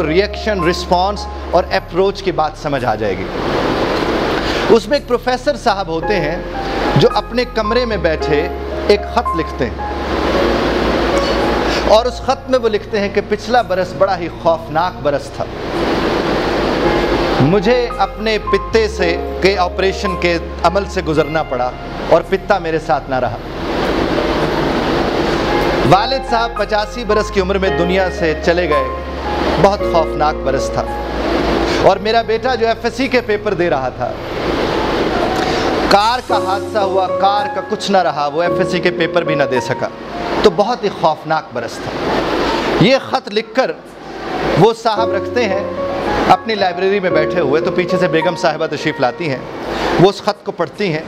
Reaction, response और approach की बात समझ आ जाएगी। उसमें एक प्रोफेसर साहब होते हैं जो अपने कमरे में बैठे एक ख़त लिखते हैं और उस ख़त में वो लिखते हैं कि पिछला बरस बड़ा ही खौफनाक बरस था। मुझे अपने पित्ते से के ऑपरेशन के अमल से गुजरना पड़ा और पित्ता मेरे साथ ना रहा। वालिद साहब 85 बरस की उम्र में दुनिया से चले गए, बहुत खौफनाक बरस था। और मेरा बेटा जो FSC के पेपर दे रहा था, कार का हादसा हुआ, कार का कुछ ना रहा, वो FSC के पेपर भी ना दे सका। तो बहुत ही खौफनाक बरस था। ये ख़त लिखकर वो साहब रखते हैं अपनी लाइब्रेरी में बैठे हुए, तो पीछे से बेगम साहिबा तशरीफ़ लाती हैं, वो उस ख़त को पढ़ती हैं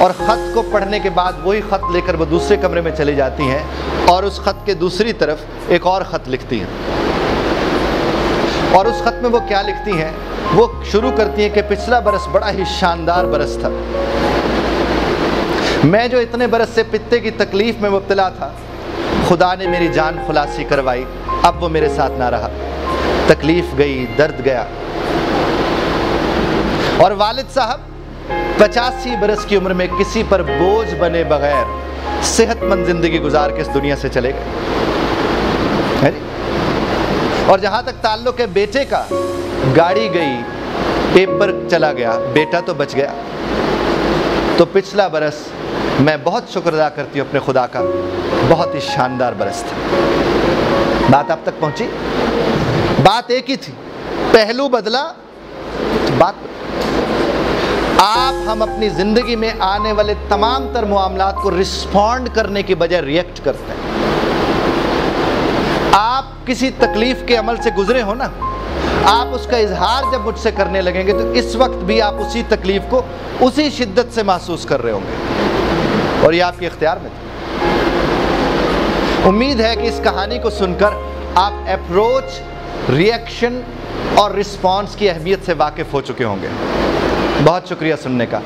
और ख़त को पढ़ने के बाद वही ख़त लेकर वो दूसरे कमरे में चली जाती हैं और उस ख़त के दूसरी तरफ एक और ख़त लिखती हैं। और उस ख़त में वो क्या लिखती हैं, वो शुरू करती हैं कि पिछला बरस बड़ा ही शानदार बरस था। मैं जो इतने बरस से पित्ते की तकलीफ़ में मुब्तला था, खुदा ने मेरी जान खुलासी करवाई, अब वो मेरे साथ ना रहा। तकलीफ़ गई, दर्द गया। और वालिद साहब 85 बरस की उम्र में किसी पर बोझ बने बगैर सेहतमंद ज़िंदगी गुजार के इस दुनिया से चले गए। और जहाँ तक ताल्लुक़ है बेटे का, गाड़ी गई, पेपर चला गया, बेटा तो बच गया। तो पिछला बरस मैं बहुत शुक्र अदा करती हूँ अपने खुदा का, बहुत ही शानदार बरस था। बात आप तक पहुँची? बात एक ही थी, पहलू बदला तो बात। आप हम अपनी ज़िंदगी में आने वाले तमाम तर मामलात को रिस्पॉन्ड करने की बजाय रिएक्ट करते हैं। आप किसी तकलीफ़ के अमल से गुजरे हो ना, आप उसका इजहार जब मुझसे करने लगेंगे तो इस वक्त भी आप उसी तकलीफ़ को उसी शिद्दत से महसूस कर रहे होंगे और ये आपके इख्तियार में था। उम्मीद है कि इस कहानी को सुनकर आप अप्रोच, रिएक्शन और रिस्पॉन्स की अहमियत से वाकिफ़ हो चुके होंगे। बहुत शुक्रिया सुनने का।